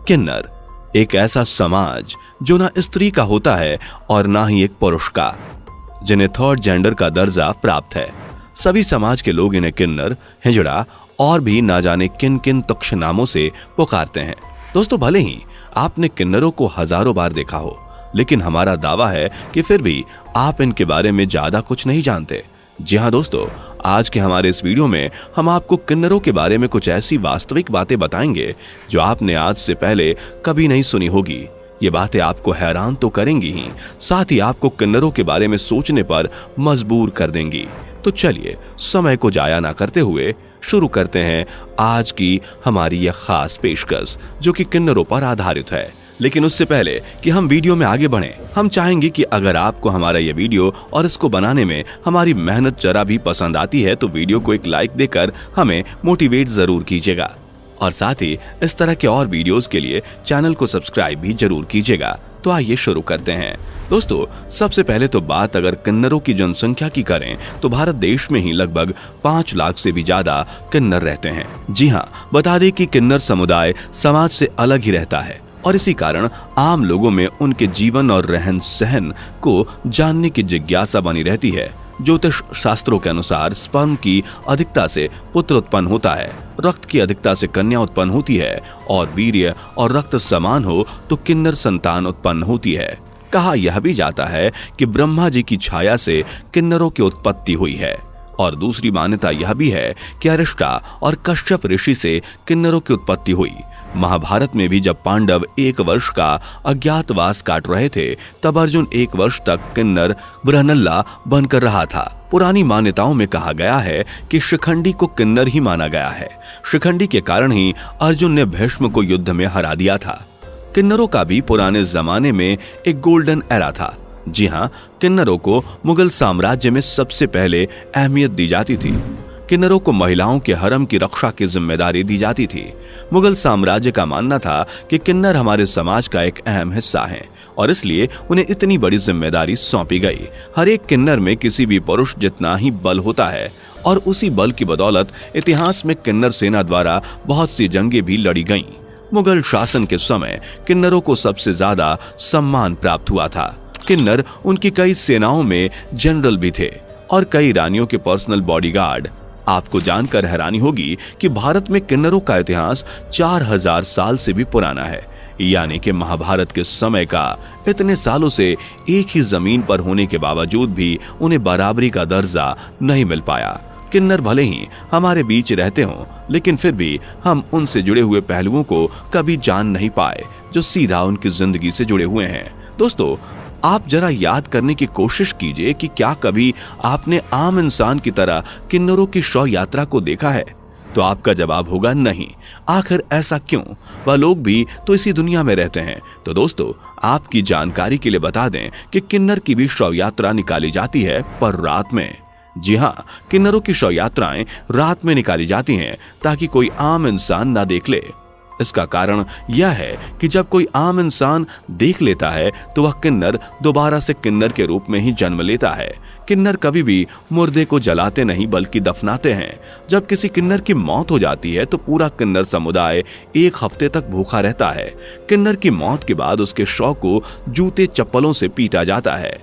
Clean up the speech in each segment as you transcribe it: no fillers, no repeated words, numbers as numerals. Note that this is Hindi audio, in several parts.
किन्नर एक ऐसा समाज जो ना स्त्री का होता है और ना ही एक पुरुष का, जिन्हें थर्ड जेंडर का दर्जा प्राप्त है। सभी समाज के लोग इन्हें किन्नर, हिजड़ा और भी ना जाने किन किन तुच्छ नामों से पुकारते हैं। दोस्तों, भले ही आपने किन्नरों को हजारों बार देखा हो, लेकिन हमारा दावा है कि फिर भी आप इनके बारे में ज्यादा कुछ नहीं जानते। जी हाँ दोस्तों, आज के हमारे इस वीडियो में हम आपको किन्नरों के बारे में कुछ ऐसी वास्तविक बातें बताएंगे जो आपने आज से पहले कभी नहीं सुनी होगी। ये बातें आपको हैरान तो करेंगी ही, साथ ही आपको किन्नरों के बारे में सोचने पर मजबूर कर देंगी। तो चलिए समय को जाया ना करते हुए शुरू करते हैं आज की हमारी यह खास पेशकश जो कि किन्नरों पर आधारित है। लेकिन उससे पहले कि हम वीडियो में आगे बढ़ें, हम चाहेंगे कि अगर आपको हमारा यह वीडियो और इसको बनाने में हमारी मेहनत जरा भी पसंद आती है तो वीडियो को एक लाइक देकर हमें मोटिवेट जरूर कीजिएगा और साथ ही इस तरह के और वीडियोस के लिए चैनल को सब्सक्राइब भी जरूर कीजिएगा। तो आइए शुरू करते हैं। दोस्तों, सबसे पहले तो बात अगर किन्नरों की जनसंख्या की करें तो भारत देश में ही लगभग 5 लाख से भी ज्यादा किन्नर रहते हैं। जी हाँ, बता दें कि किन्नर समुदाय समाज से अलग ही रहता है और इसी कारण आम लोगों में उनके जीवन और रहन सहन को जानने की जिज्ञासा बनी रहती है। ज्योतिष शास्त्रों के अनुसार स्पर्म की अधिकता से पुत्र उत्पन्न होता है, रक्त की अधिकता से कन्या उत्पन्न होती है और वीर्य और रक्त समान हो तो किन्नर संतान उत्पन्न होती है। कहा यह भी जाता है कि ब्रह्मा जी की छाया से किन्नरों की उत्पत्ति हुई है और दूसरी मान्यता यह भी है कि अरिष्टा और कश्यप ऋषि से किन्नरों की उत्पत्ति हुई। महाभारत में भी जब पांडव 1 वर्ष का अज्ञातवास काट रहे थे तब अर्जुन 1 वर्ष तक किन्नर बृहन्नला बनकर रहा था। पुरानी मान्यताओं में कहा गया है कि शिखंडी को किन्नर ही माना गया है। शिखंडी के कारण ही अर्जुन ने भीष्म को युद्ध में हरा दिया था। किन्नरों का भी पुराने जमाने में एक गोल्डन एरा था। जी हाँ, किन्नरों को मुगल साम्राज्य में सबसे पहले अहमियत दी जाती थी। किन्नरों को महिलाओं के हरम की रक्षा की जिम्मेदारी दी जाती थी। मुगल साम्राज्य का मानना था कि किन्नर हमारे समाज का एक अहम हिस्सा हैं और इसलिए उन्हें इतनी बड़ी जिम्मेदारी सौंपी गई। हर एक किन्नर में किसी भी पुरुष जितना ही बल होता है और उसी बल की बदौलत इतिहास में किन्नर सेना द्वारा बहुत सी जंगें भी लड़ी गईं। मुगल शासन के समय किन्नरों को सबसे ज्यादा सम्मान प्राप्त हुआ था। किन्नर उनकी कई सेनाओं में जनरल भी थे और कई रानियों के पर्सनल बॉडीगार्ड। आपको जानकर हैरानी होगी कि भारत में किन्नरों का इतिहास 4000 साल से भी पुराना है, यानी कि महाभारत के समय का। इतने सालों से एक ही जमीन पर होने के बावजूद भी उन्हें बराबरी का दर्जा नहीं मिल पाया। किन्नर भले ही हमारे बीच रहते हों, लेकिन फिर भी हम उनसे जुड़े हुए पहलुओं को कभी जान नहीं पाए जो सीधा उनकी जिंदगी से जुड़े हुए हैं। दोस्तों, आप जरा याद करने की कोशिश कीजिए कि क्या कभी आपने आम इंसान की तरह किन्नरों की शव यात्रा को देखा है? तो आपका जवाब होगा नहीं। आखिर ऐसा क्यों? वह लोग भी तो इसी दुनिया में रहते हैं। तो दोस्तों, आपकी जानकारी के लिए बता दें कि किन्नर की भी शव यात्रा निकाली जाती है, पर रात में। जी हाँ, किन्नरों की शव यात्राएं रात में निकाली जाती हैं ताकि कोई आम इंसान ना देख ले। इसका कारण यह है कि जब कोई आम इंसान देख लेता है तो वह किन्नर दोबारा से किन्नर के रूप में ही जन्म लेता है। किन्नर कभी भी मुर्दे को जलाते नहीं बल्कि दफनाते हैं। जब किसी किन्नर की मौत हो जाती है तो पूरा किन्नर समुदाय 1 हफ्ते तक भूखा रहता है। किन्नर की मौत के बाद उसके शव को जूते चप्पलों से पीटा जाता है।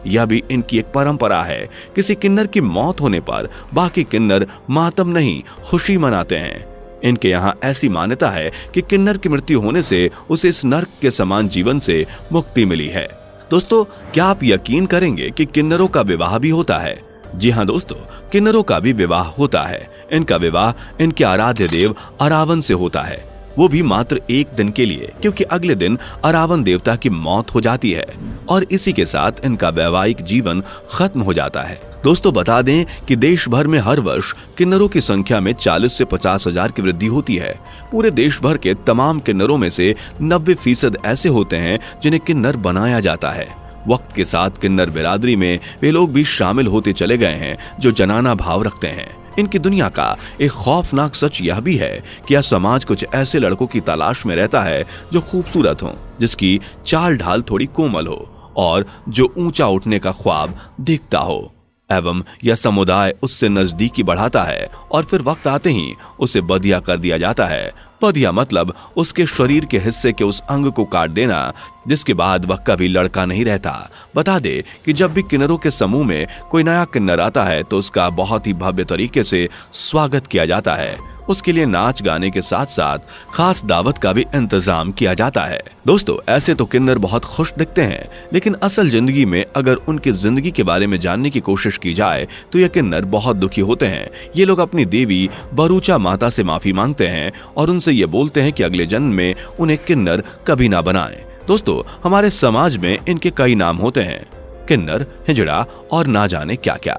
यह भी इनकी एक परंपरा है। किसी किन्नर की मौत होने पर बाकी किन्नर मातम नहीं, खुशी मनाते हैं। इनके यहाँ ऐसी मान्यता है कि किन्नर की मृत्यु होने से उसे इस नर्क के समान जीवन से मुक्ति मिली है। दोस्तों, क्या आप यकीन करेंगे कि किन्नरों का विवाह भी होता है? जी हाँ दोस्तों, किन्नरों का भी विवाह होता है। इनका विवाह इनके आराध्य देव अरावन से होता है, वो भी मात्र 1 दिन के लिए, क्योंकि अगले दिन अरावन देवता की मौत हो जाती है और इसी के साथ इनका वैवाहिक जीवन खत्म हो जाता है। दोस्तों, बता दें कि देश भर में हर वर्ष किन्नरों की संख्या में 40 से 50 हजार की वृद्धि होती है। पूरे देश भर के तमाम किन्नरों में से 90% ऐसे होते हैं जिन्हें किन्नर बनाया जाता है। वक्त के साथ किन्नर बिरादरी में वे लोग भी शामिल होते चले गए हैं जो जनाना भाव रखते हैं। इनकी दुनिया का एक खौफनाक सच यह भी है कि यह समाज कुछ ऐसे लड़कों की तलाश में रहता है जो खूबसूरत हों, जिसकी चाल ढाल थोड़ी कोमल हो और जो ऊंचा उठने का ख्वाब देखता हो, एवं यह समुदाय उससे नजदीकी बढ़ाता है और फिर वक्त आते ही उसे बदिया कर दिया जाता है। बधिया मतलब उसके शरीर के हिस्से के उस अंग को काट देना जिसके बाद वह कभी लड़का नहीं रहता। बता दे कि जब भी किन्नरों के समूह में कोई नया किन्नर आता है तो उसका बहुत ही भव्य तरीके से स्वागत किया जाता है। उसके लिए नाच गाने के साथ साथ खास दावत का भी इंतजाम किया जाता है। दोस्तों, ऐसे तो किन्नर बहुत खुश दिखते हैं, लेकिन असल जिंदगी में अगर उनकी जिंदगी के बारे में जानने की कोशिश की जाए तो ये किन्नर बहुत दुखी होते हैं। ये लोग अपनी देवी बरूचा माता से माफी मांगते हैं और उनसे ये बोलते हैं कि अगले जन्म में उन्हें किन्नर कभी ना बनाएं। दोस्तों, हमारे समाज में इनके कई नाम होते हैं, किन्नर, हिजड़ा और ना जाने क्या क्या।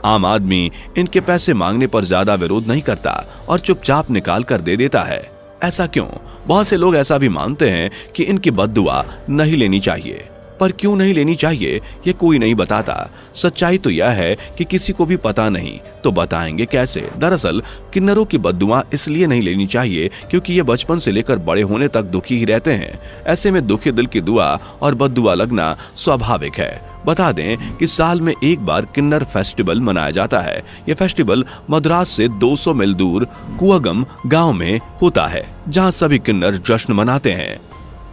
आम आदमी इनके पैसे मांगने पर ज्यादा विरोध नहीं करता और चुपचाप निकाल कर दे देता है। ऐसा क्यों? बहुत से लोग ऐसा भी मानते हैं कि इनकी बद्दुआ नहीं लेनी चाहिए, पर क्यों नहीं लेनी चाहिए ये कोई नहीं बताता। सच्चाई तो यह है कि किसी को भी पता नहीं, तो बताएंगे कैसे। दरअसल किन्नरों की बद्दुआ इसलिए नहीं लेनी चाहिए क्योंकि ये बचपन से लेकर बड़े होने तक दुखी ही रहते हैं। ऐसे में दुखी दिल की दुआ और बद्दुआ लगना स्वाभाविक है। बता दें कि साल में एक बार किन्नर फेस्टिवल मनाया जाता है। यह फेस्टिवल मद्रास से 200 मील दूर कुआगम गांव में होता है, जहां सभी किन्नर जश्न मनाते हैं।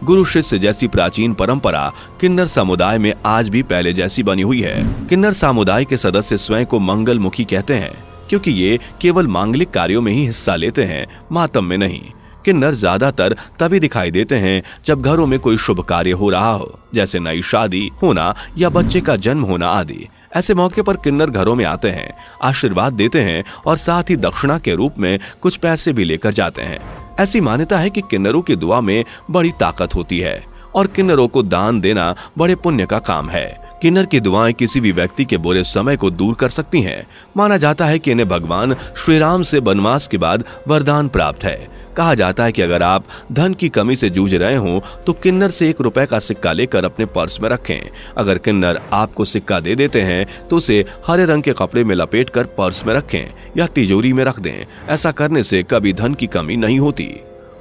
गुरु शिष्य जैसी प्राचीन परंपरा किन्नर समुदाय में आज भी पहले जैसी बनी हुई है। किन्नर समुदाय के सदस्य स्वयं को मंगलमुखी कहते हैं क्योंकि ये केवल मांगलिक कार्यों में ही हिस्सा लेते हैं, मातम में नहीं। किन्नर ज्यादातर तभी दिखाई देते हैं जब घरों में कोई शुभ कार्य हो रहा हो, जैसे नई शादी होना या बच्चे का जन्म होना आदि। ऐसे मौके पर किन्नर घरों में आते हैं, आशीर्वाद देते हैं और साथ ही दक्षिणा के रूप में कुछ पैसे भी लेकर जाते हैं। ऐसी मान्यता है कि किन्नरों की दुआ में बड़ी ताकत होती है और किन्नरों को दान देना बड़े पुण्य का काम है। किन्नर की दुआएं किसी भी व्यक्ति के बुरे समय को दूर कर सकती हैं। माना जाता है कि इन्हें भगवान श्री राम से वनवास के बाद वरदान प्राप्त है। कहा जाता है कि अगर आप धन की कमी से जूझ रहे हो तो किन्नर से 1 रुपए का सिक्का लेकर अपने पर्स में रखें। अगर किन्नर आपको सिक्का दे देते हैं तो उसे हरे रंग के कपड़े में लपेटकर पर्स में रखें या तिजोरी में रख दें। ऐसा करने से कभी धन की कमी नहीं होती।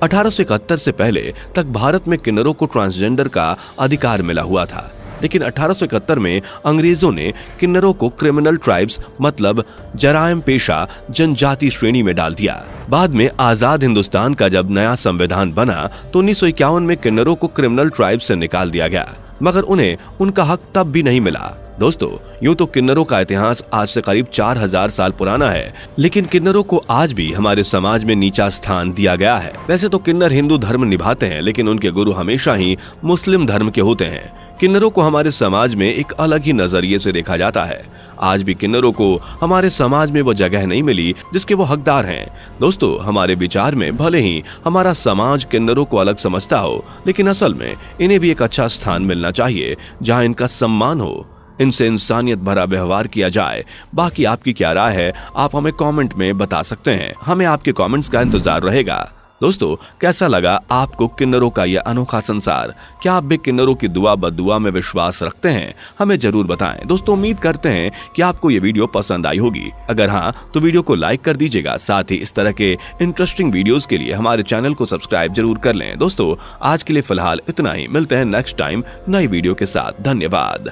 1871 से पहले तक भारत में किन्नरों को ट्रांसजेंडर का अधिकार मिला हुआ था, लेकिन 1871 में अंग्रेजों ने किन्नरों को क्रिमिनल ट्राइब्स मतलब जराइम पेशा जनजाति श्रेणी में डाल दिया। बाद में आजाद हिंदुस्तान का जब नया संविधान बना तो 1951 में किन्नरों को क्रिमिनल ट्राइब से निकाल दिया गया, मगर उन्हें उनका हक तब भी नहीं मिला। दोस्तों, यूं तो किन्नरों का इतिहास आज से करीब 4000 साल पुराना है, लेकिन किन्नरों को आज भी हमारे समाज में नीचा स्थान दिया गया है। वैसे तो किन्नर हिंदू धर्म निभाते हैं, लेकिन उनके गुरु हमेशा ही मुस्लिम धर्म के होते हैं। किन्नरों को हमारे समाज में एक अलग ही नजरिए से देखा जाता है। आज भी किन्नरों को हमारे समाज में वो जगह नहीं मिली जिसके वो हकदार हैं। दोस्तों, हमारे विचार में भले ही हमारा समाज किन्नरों को अलग समझता हो, लेकिन असल में इन्हें भी एक अच्छा स्थान मिलना चाहिए जहां इनका सम्मान हो, इनसे इंसानियत भरा व्यवहार किया जाए। बाकी आपकी क्या राय है, आप हमें कमेंट में बता सकते हैं। हमें आपके कमेंट्स का इंतजार रहेगा। दोस्तों, कैसा लगा आपको किन्नरों का यह अनोखा संसार? क्या आप भी किन्नरों की दुआ बद्दुआ में विश्वास रखते हैं? हमें जरूर बताएं। दोस्तों, उम्मीद करते हैं कि आपको ये वीडियो पसंद आई होगी। अगर हाँ तो वीडियो को लाइक कर दीजिएगा। साथ ही इस तरह के इंटरेस्टिंग वीडियोस के लिए हमारे चैनल को सब्सक्राइब जरूर कर लें। दोस्तों, आज के लिए फिलहाल इतना ही। मिलते हैं नेक्स्ट टाइम नई वीडियो के साथ। धन्यवाद।